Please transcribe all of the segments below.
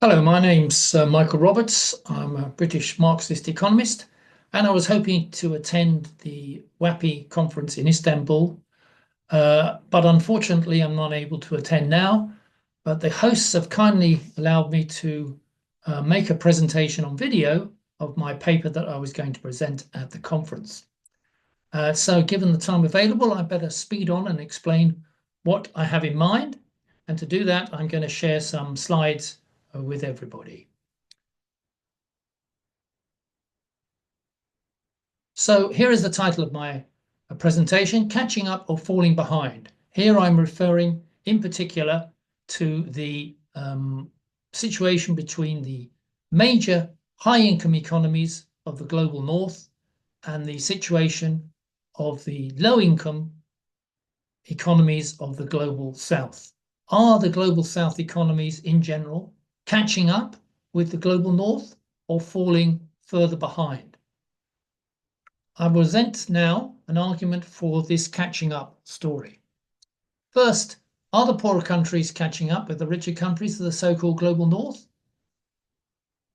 Hello, my name's Michael Roberts. I'm a British Marxist economist, and I was hoping to attend the WAPI conference in Istanbul, but unfortunately I'm not able to attend now. But the hosts have kindly allowed me to make a presentation on video of my paper that I was going to present at the conference. So given the time available, I better speed on and explain what I have in mind. And to do that, I'm going to share some slides with everybody. So here is the title of my presentation, Catching Up or Falling Behind. Here I'm referring in particular to the situation between the major high-income economies of the global north and the situation of the low-income economies of the global south. Are the global south economies in general catching up with the global north or falling further behind? I will present now an argument for this catching up story. First, are the poorer countries catching up with the richer countries of the so-called global north?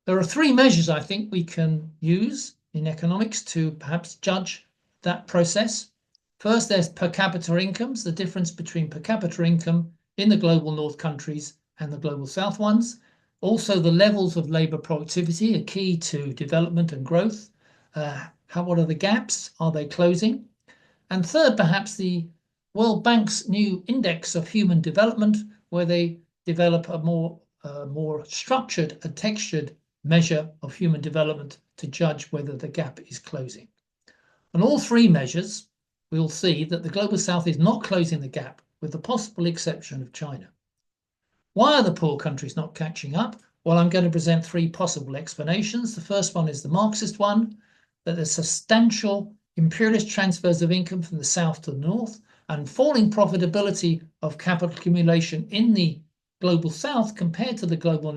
There are three measures I think we can use in economics to perhaps judge that process. First, there's per capita incomes, the difference between per capita income in the global north countries and the global south ones. Also, the levels of labour productivity are key to development and growth. What are the gaps? Are they closing? And third, perhaps the World Bank's new index of human development, where they develop a more structured and textured measure of human development to judge whether the gap is closing. On all three measures, we'll see that the global south is not closing the gap, with the possible exception of China. Why are the poor countries not catching up? Well, I'm going to present three possible explanations. The first one is the Marxist one, that there's substantial imperialist transfers of income from the south to the north and falling profitability of capital accumulation in the global south compared to the global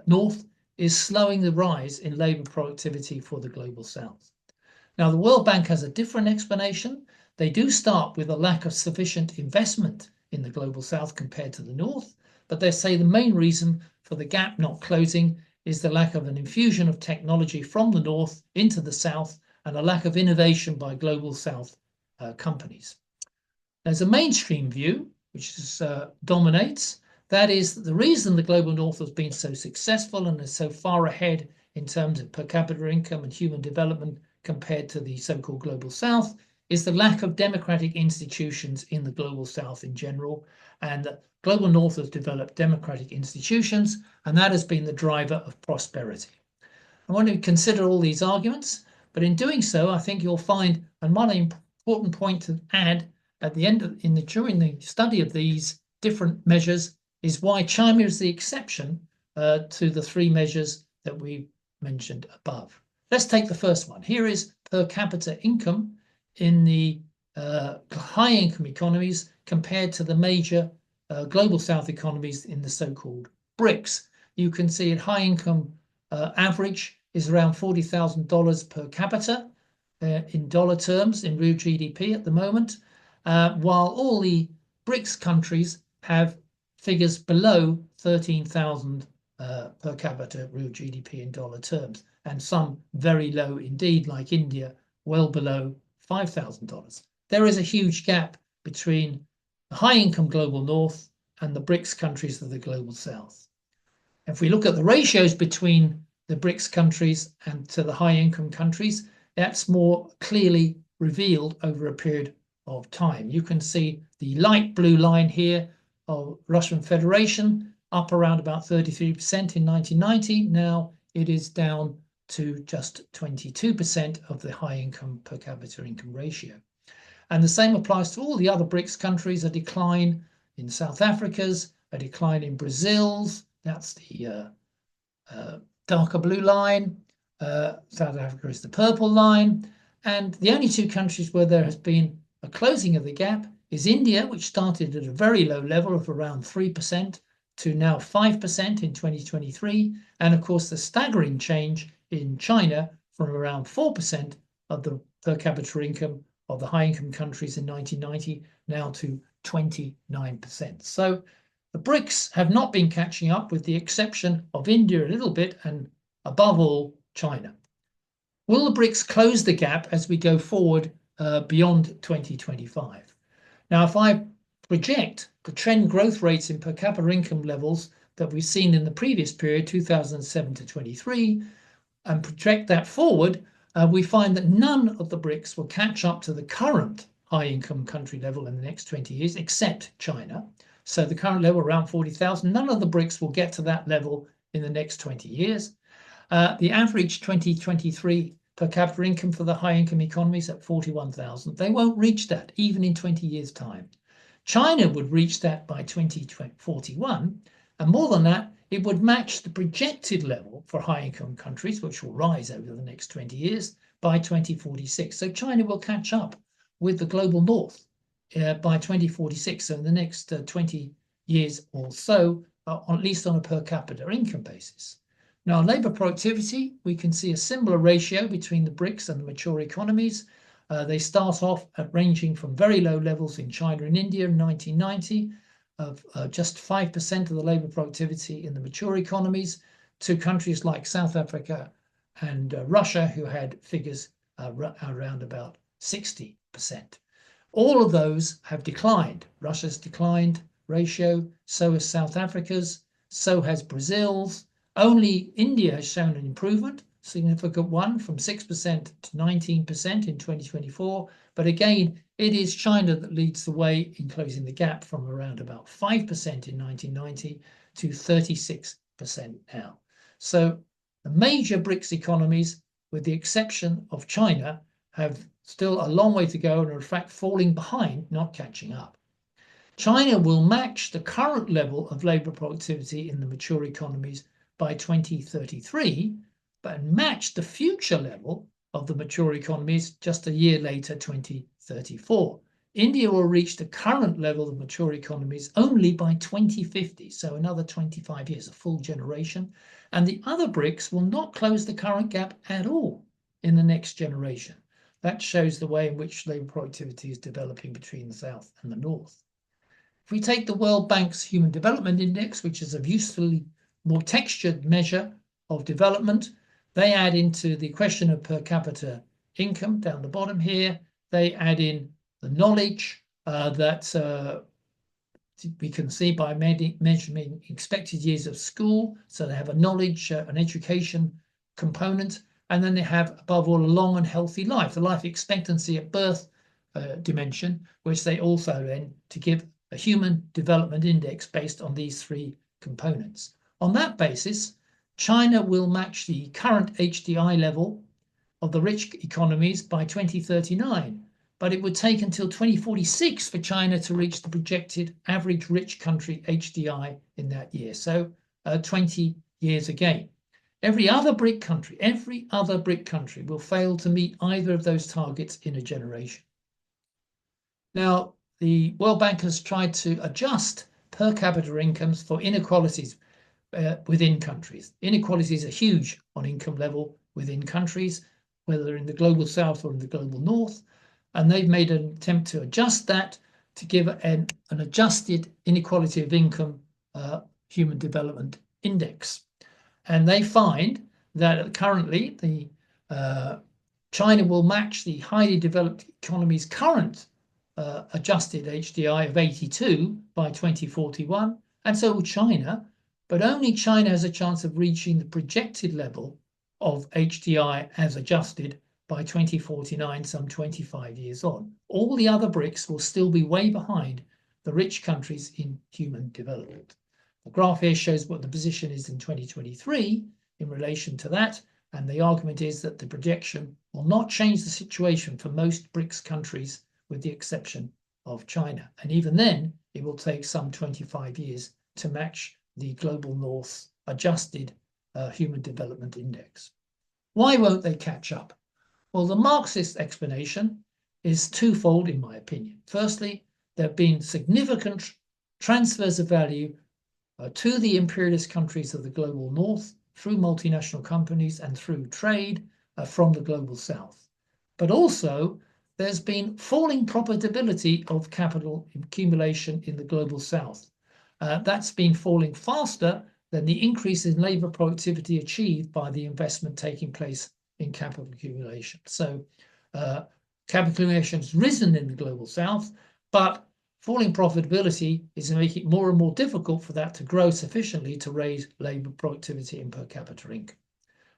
north is slowing the rise in labour productivity for the global south. Now, the World Bank has a different explanation. They do start with a lack of sufficient investment in the global south compared to the north, but they say the main reason for the gap not closing is the lack of an infusion of technology from the north into the south and a lack of innovation by global south companies. There's a mainstream view, which dominates. That is that the reason the global north has been so successful and is so far ahead in terms of per capita income and human development compared to the so-called global south is the lack of democratic institutions in the global south in general, and the global north has developed democratic institutions, and that has been the driver of prosperity. I want to consider all these arguments, but in doing so, I think you'll find one important point to add at the end of, during the study of these different measures is why China is the exception to the three measures that we mentioned above. Let's take the first one. Here is per capita income in the high-income economies compared to the major global south economies in the so-called BRICS. You can see at high-income average is around $40,000 per capita in dollar terms in real GDP at the moment, while all the BRICS countries have figures below 13,000 per capita real GDP in dollar terms, and some very low indeed, like India, well below $5,000. There is a huge gap between the high-income global north and the BRICS countries of the global south. If we look at the ratios between the BRICS countries and to the high-income countries, that's more clearly revealed over a period of time. You can see the light blue line here of Russian Federation up around about 33% in 1990. Now it is down to just 22% of the high income per capita income ratio. And the same applies to all the other BRICS countries, a decline in South Africa's, a decline in Brazil's, that's the darker blue line, South Africa is the purple line, and the only two countries where there has been a closing of the gap is India, which started at a very low level of around 3% to now 5% in 2023, and of course the staggering change in China from around 4% of the per capita income of the high-income countries in 1990 now to 29%. So The BRICS have not been catching up, with the exception of India a little bit, and above all, China. Will the BRICS close the gap as we go forward beyond 2025? Now, if I project the trend growth rates in per capita income levels that we've seen in the previous period, 2007 to 23, and project that forward, we find that none of the BRICS will catch up to the current high-income country level in the next 20 years, except China. So the current level, around 40,000, none of the BRICS will get to that level in the next 20 years. The average 2023 per capita income for the high-income economies at 41,000. They won't reach that even in 20 years' time. China would reach that by 2041, and more than that, it would match the projected level for high-income countries, which will rise over the next 20 years, by 2046. So China will catch up with the global north by 2046, so in the next 20 years or so, at least on a per capita income basis. Now, labour productivity, we can see a similar ratio between the BRICS and the mature economies. They start off at ranging from very low levels in China and India in 1990 of just 5% of the labour productivity in the mature economies, to countries like South Africa and Russia, who had figures around about 60%. All of those have declined. Russia's declined ratio, so has South Africa's, so has Brazil's. Only India has shown an improvement, significant one, from 6% to 19% in 2024. But again, it is China that leads the way in closing the gap from around about 5% in 1990 to 36% now. So the major BRICS economies, with the exception of China, have still a long way to go and are in fact falling behind, not catching up. China will match the current level of labour productivity in the mature economies by 2033, but match the future level of the mature economies just a year later, 2034. India will reach the current level of mature economies only by 2050, so another 25 years, a full generation. And the other BRICS will not close the current gap at all in the next generation. That shows the way in which labour productivity is developing between the South and the North. If we take the World Bank's Human Development Index, which is a usefully more textured measure of development, they add into the question of per capita income down the bottom here, they add in the knowledge that we can see by measuring expected years of school. So they have a knowledge, an education component, and then they have, above all, a long and healthy life, the life expectancy at birth dimension, which they also then to give a human development index based on these three components. On that basis, China will match the current HDI level of the rich economies by 2039, but it would take until 2046 for China to reach the projected average rich country HDI in that year. So 20 years again. Every other BRIC country will fail to meet either of those targets in a generation. Now, the World Bank has tried to adjust per capita incomes for inequalities within countries. Inequalities are huge on income level within countries, whether in the global south or in the global north. And they've made an attempt to adjust that to give an adjusted inequality of income human development index. And they find that currently China will match the highly developed economy's current adjusted HDI of 82 by 2041, and so will China, but only China has a chance of reaching the projected level of HDI as adjusted by 2049, some 25 years on. All the other BRICS will still be way behind the rich countries in human development. The graph here shows what the position is in 2023 in relation to that, and the argument is that the projection will not change the situation for most BRICS countries with the exception of China. And even then, it will take some 25 years to match the global north's adjusted human development index. Why won't they catch up? Well, the Marxist explanation is twofold, in my opinion. Firstly, there have been significant transfers of value to the imperialist countries of the global north through multinational companies and through trade from the global south. But also, there's been falling profitability of capital accumulation in the global south. that's been falling faster than the increase in labour productivity achieved by the investment taking place in capital accumulation. So capital accumulation has risen in the global south, but falling profitability is making it more and more difficult for that to grow sufficiently to raise labour productivity and per capita income.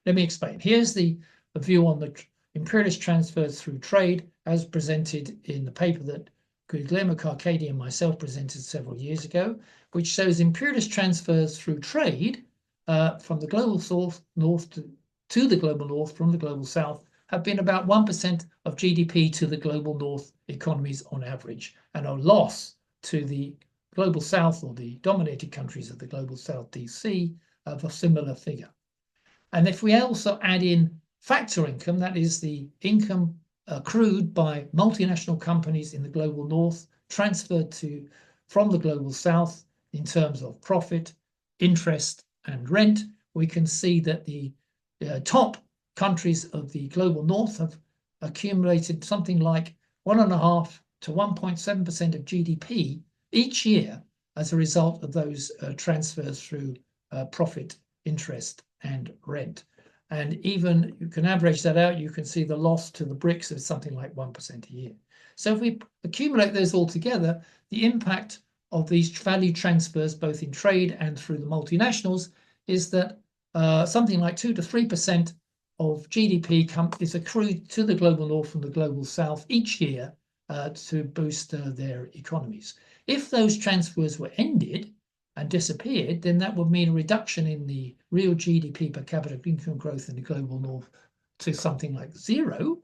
Let me explain. Here's the view on the imperialist transfers through trade as presented in the paper that Guglielmo Carcadi and myself presented several years ago, which shows imperialist transfers through trade from the global north to the global north from the global south have been about 1% of GDP to the global north economies on average, and a loss to the global south or the dominated countries of the global south DC of a similar figure. And if we also add in factor income, that is the income accrued by multinational companies in the global north, transferred from the global south in terms of profit, interest, and rent, we can see that the top countries of the global north have accumulated something like 1.5 to 1.7% of GDP each year as a result of those transfers through profit, interest, and rent. And even you can average that out, you can see the loss to the BRICS is something like 1% a year. So if we accumulate those all together, the impact of these value transfers, both in trade and through the multinationals, is that something like 2 to 3% of GDP is accrued to the global north from the global south each year to boost their economies. If those transfers were ended and disappeared, then that would mean a reduction in the real GDP per capita income growth in the global north to something like 0,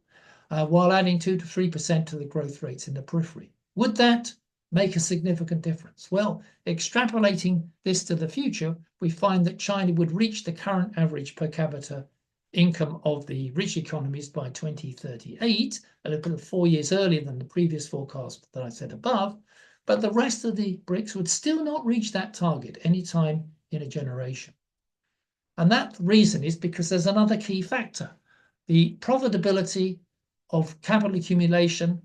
while adding 2 to 3% to the growth rates in the periphery. Would that make a significant difference? Well, extrapolating this to the future, we find that China would reach the current average per capita income of the rich economies by 2038, a little 4 years earlier than the previous forecast that I said above, but the rest of the BRICS would still not reach that target anytime in a generation. And that reason is because there's another key factor. The profitability of capital accumulation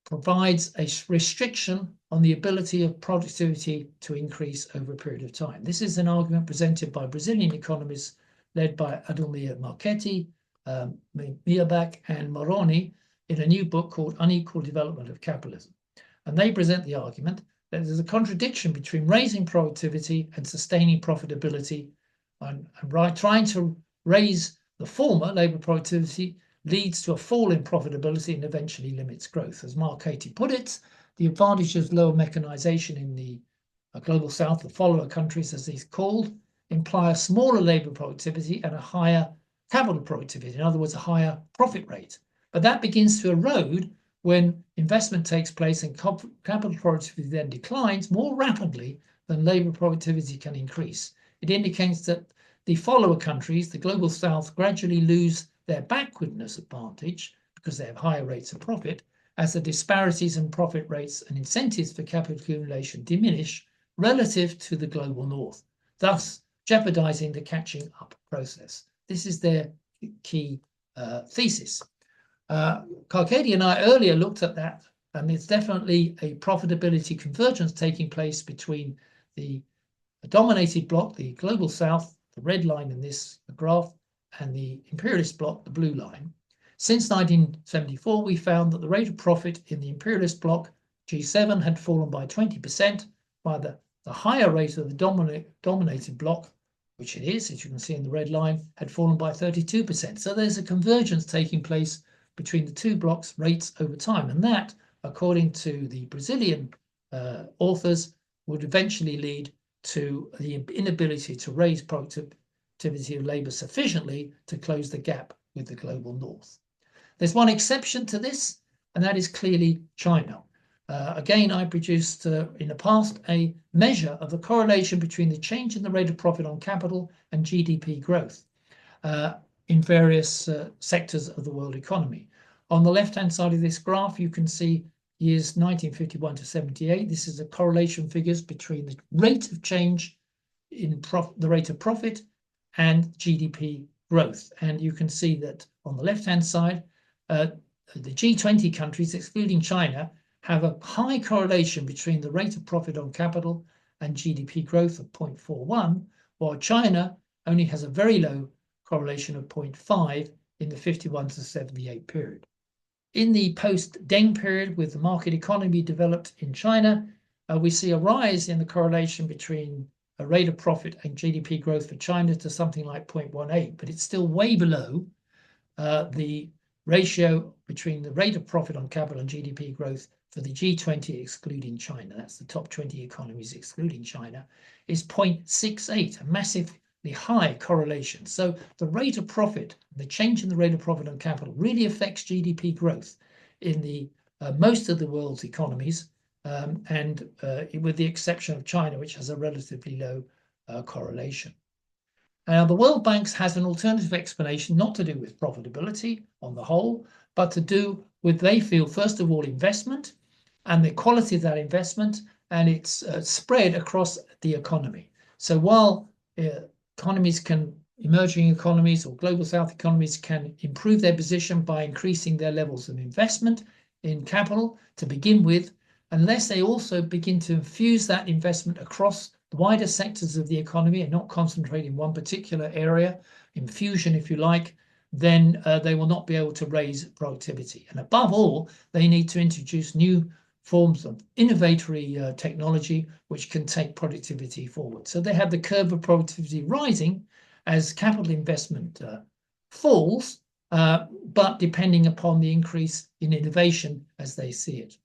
provides a restriction on the ability of productivity to increase over a period of time. This is an argument presented by Brazilian economists led by Adalmir Marchetti, Mirbach, and Moroni in a new book called Unequal Development of Capitalism. And they present the argument that there's a contradiction between raising productivity and sustaining profitability, and trying to raise the former, labour productivity, leads to a fall in profitability and eventually limits growth. As Marchetti put it, the advantages of lower mechanisation in the global south, the follower countries as these called, imply a smaller labour productivity and a higher capital productivity, in other words, a higher profit rate. But that begins to erode when investment takes place and capital productivity then declines more rapidly than labour productivity can increase. It indicates that the follower countries, the global south, gradually lose their backwardness advantage because they have higher rates of profit as the disparities in profit rates and incentives for capital accumulation diminish relative to the global north, thus jeopardizing the catching up process. This is their key thesis. Carcadi and I earlier looked at that, and it's definitely a profitability convergence taking place between the dominated bloc, the global south, the red line in this graph, and the imperialist bloc, the blue line. Since 1974, we found that the rate of profit in the imperialist bloc, G7, had fallen by 20%, while the higher rate of the dominated bloc, which it is, as you can see in the red line, had fallen by 32%. So there's a convergence taking place between the two blocks' rates over time. And that, according to the Brazilian authors, would eventually lead to the inability to raise productivity of labour sufficiently to close the gap with the global north. There's one exception to this, and that is clearly China. Again, I produced in the past a measure of the correlation between the change in the rate of profit on capital and GDP growth in various sectors of the world economy. On the left-hand side of this graph, you can see years 1951 to 78. This is the correlation figures between the rate of change in the rate of profit and GDP growth. And you can see that on the left-hand side, the G20 countries, excluding China, have a high correlation between the rate of profit on capital and GDP growth of 0.41, while China only has a very low correlation of 0.5 in the 51 to 78 period. In the post-Deng period, with the market economy developed in China, we see a rise in the correlation between a rate of profit and GDP growth for China to something like 0.18, but it's still way below the ratio between the rate of profit on capital and GDP growth for the G20 excluding China. That's the top 20 economies excluding China, is 0.68, a massively high correlation. So the rate of profit, the change in the rate of profit on capital really affects GDP growth in the most of the world's economies, and with the exception of China, which has a relatively low correlation. Now, the World Bank has an alternative explanation, not to do with profitability on the whole, but to do with, they feel, first of all, investment and the quality of that investment and its spread across the economy. So while emerging economies or global south economies can improve their position by increasing their levels of investment in capital to begin with, unless they also begin to infuse that investment across the wider sectors of the economy and not concentrate in one particular area, infusion, if you like, then they will not be able to raise productivity. And above all, they need to introduce new forms of innovatory technology which can take productivity forward. So they have the curve of productivity rising as capital investment falls, but depending upon the increase in innovation as they see it.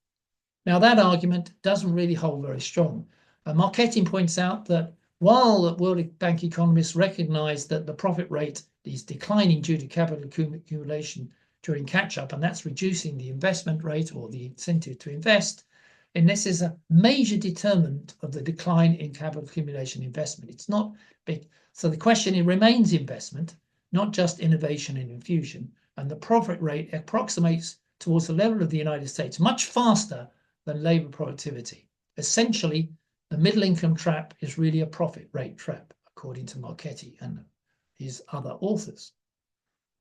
Now, that argument doesn't really hold very strong. Marchetti points out that while the World Bank economists recognize that the profit rate is declining due to capital accumulation during catch-up, and that's reducing the investment rate or the incentive to invest, and this is a major determinant of the decline in capital accumulation investment. It's not big. So the question remains investment, not just innovation and infusion, and the profit rate approximates towards the level of the United States much faster than labor productivity. Essentially, the middle income trap is really a profit rate trap, according to Marchetti and his other authors.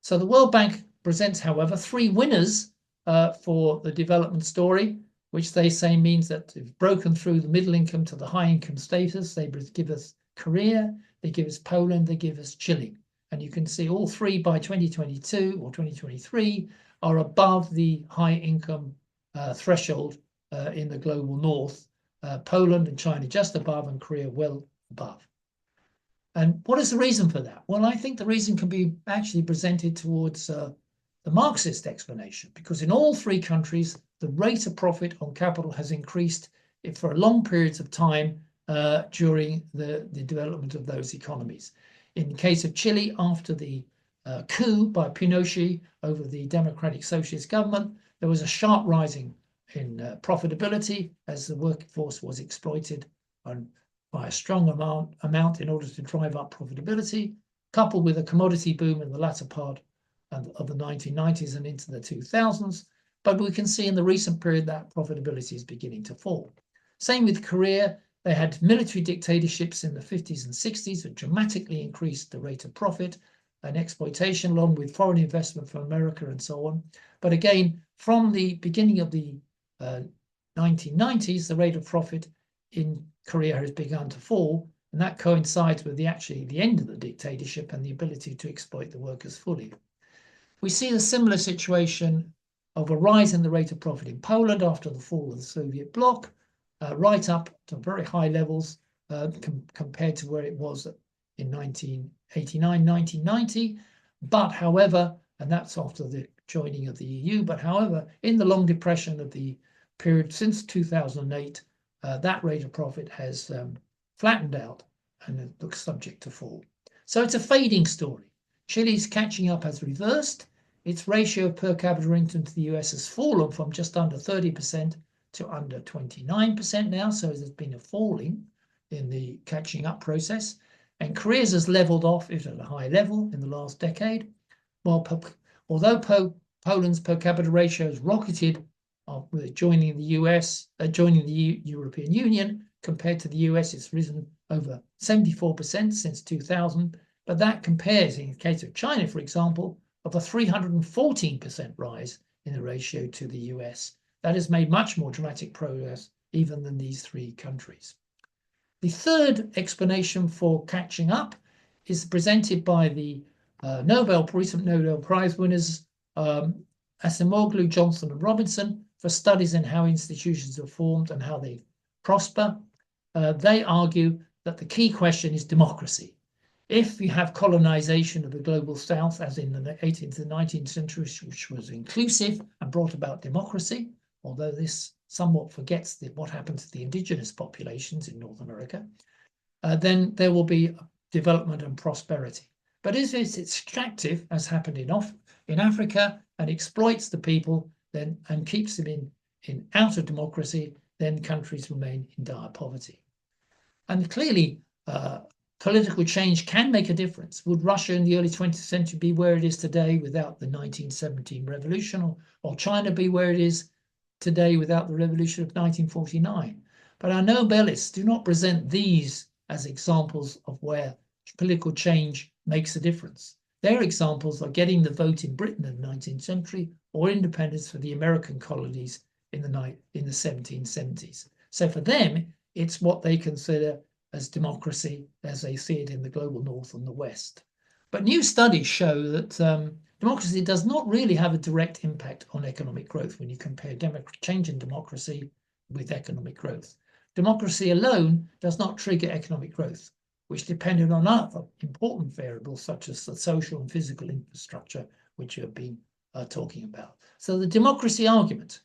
So the World Bank presents, however, three winners for the development story, which they say means that they've broken through the middle income to the high income status. They give us Korea, they give us Poland, they give us Chile. And you can see all three by 2022 or 2023 are above the high income threshold in the global north. Poland and China just above, and Korea well above. And what is the reason for that? Well, I think the reason can be actually presented towards the Marxist explanation, because in all three countries, the rate of profit on capital has increased for long periods of time during the development of those economies. In the case of Chile, after the coup by Pinochet over the Democratic Socialist government, there was a sharp rising in profitability as the workforce was exploited by a strong amount in order to drive up profitability, coupled with a commodity boom in the latter part of the 1990s and into the 2000s. But we can see in the recent period that profitability is beginning to fall. Same with Korea. They had military dictatorships in the 50s and 60s that dramatically increased the rate of profit and exploitation, along with foreign investment from America and so on. But again, from the beginning of the 1990s, the rate of profit in Korea has begun to fall, and that coincides with the end of the dictatorship and the ability to exploit the workers fully. We see a similar situation of a rise in the rate of profit in Poland after the fall of the Soviet bloc, right up to very high levels compared to where it was in 1989, 1990. But however, and that's after the joining of the EU, but however, in the long depression of the period since 2008, that rate of profit has flattened out and it looks subject to fall. So it's a fading story. Chile's catching up has reversed. Its ratio of per capita income to the US has fallen from just under 30% to under 29% now. So there's been a falling in the catching up process. And Korea's has leveled off at a high level in the last decade. Although Poland's per capita ratio has rocketed with joining the European Union, compared to the US, it's risen over 74% since 2000. But that compares, in the case of China, for example, of a 314% rise in the ratio to the US. That has made much more dramatic progress even than these three countries. The third explanation for catching up is presented by the recent Nobel Prize winners Acemoglu, Johnson, and Robinson for studies in how institutions are formed and how they prosper. They argue that the key question is democracy. If you have colonization of the global south, as in the 18th and 19th centuries, which was inclusive and brought about democracy, although this somewhat forgets what happened to the indigenous populations in North America, then there will be development and prosperity. But if it's extractive, as happened in Africa, and exploits the people and keeps them in outer democracy, then countries remain in dire poverty. And clearly, political change can make a difference. Would Russia in the early 20th century be where it is today without the 1917 revolution, or China be where it is today without the revolution of 1949? But our Nobelists do not present these as examples of where political change makes a difference. Their examples are getting the vote in Britain in the 19th century or independence for the American colonies in the 1770s. So for them, it's what they consider as democracy as they see it in the global north and the west. But new studies show that democracy does not really have a direct impact on economic growth when you compare change in democracy with economic growth. Democracy alone does not trigger economic growth, which depended on other important variables such as the social and physical infrastructure, which you have been talking about. So the democracy argument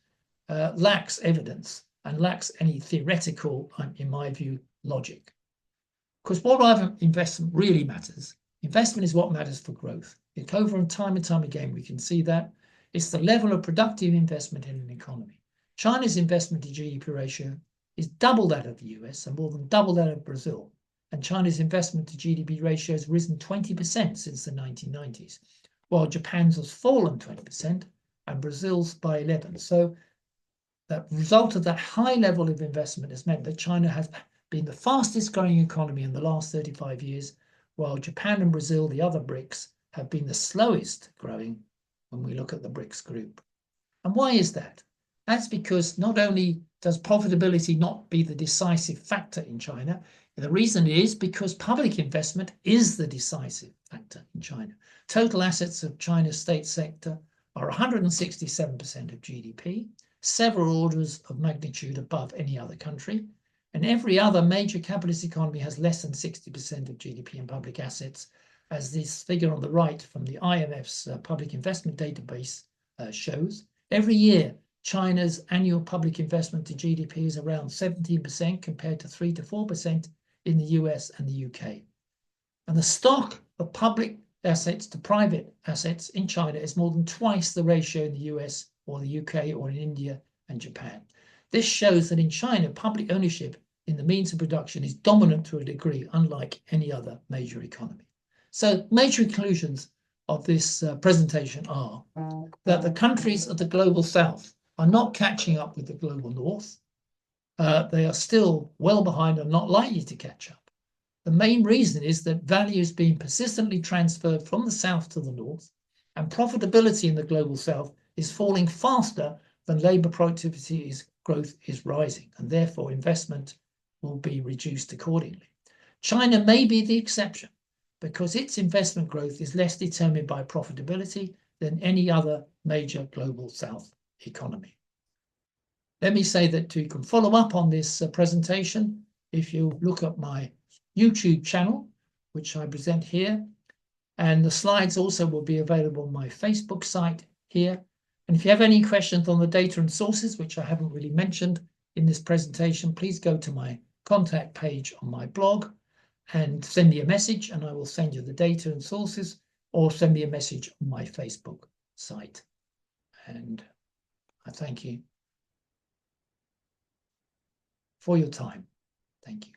lacks evidence and lacks any theoretical, in my view, logic. Because what investment really matters, investment is what matters for growth. It's over and time again, we can see that. It's the level of productive investment in an economy. China's investment to GDP ratio is double that of the US and more than double that of Brazil. And China's investment to GDP ratio has risen 20% since the 1990s, while Japan's has fallen 20% and Brazil's by 11%. So the result of that high level of investment has meant that China has been the fastest growing economy in the last 35 years, while Japan and Brazil, the other BRICS, have been the slowest growing when we look at the BRICS group. And why is that? That's because not only does profitability not be the decisive factor in China, the reason is because public investment is the decisive factor in China. Total assets of China's state sector are 167% of GDP, several orders of magnitude above any other country, and every other major capitalist economy has less than 60% of GDP in public assets, as this figure on the right from the IMF's public investment database shows. Every year, China's annual public investment to GDP is around 17% compared to 3 to 4% in the US and the UK. And the stock of public assets to private assets in China is more than twice the ratio in the US or the UK or in India and Japan. This shows that in China, public ownership in the means of production is dominant to a degree, unlike any other major economy. So major conclusions of this presentation are that the countries of the global south are not catching up with the global north. They are still well behind and not likely to catch up. The main reason is that value is being persistently transferred from the south to the north, and profitability in the global south is falling faster than labor productivity growth is rising, and therefore investment will be reduced accordingly. China may be the exception because its investment growth is less determined by profitability than any other major global south economy. Let me say that you can follow up on this presentation if you look at my YouTube channel, which I present here, and the slides also will be available on my Facebook site here. And if you have any questions on the data and sources, which I haven't really mentioned in this presentation, please go to my contact page on my blog and send me a message, and I will send you the data and sources, or send me a message on my Facebook site. And I thank you for your time. Thank you.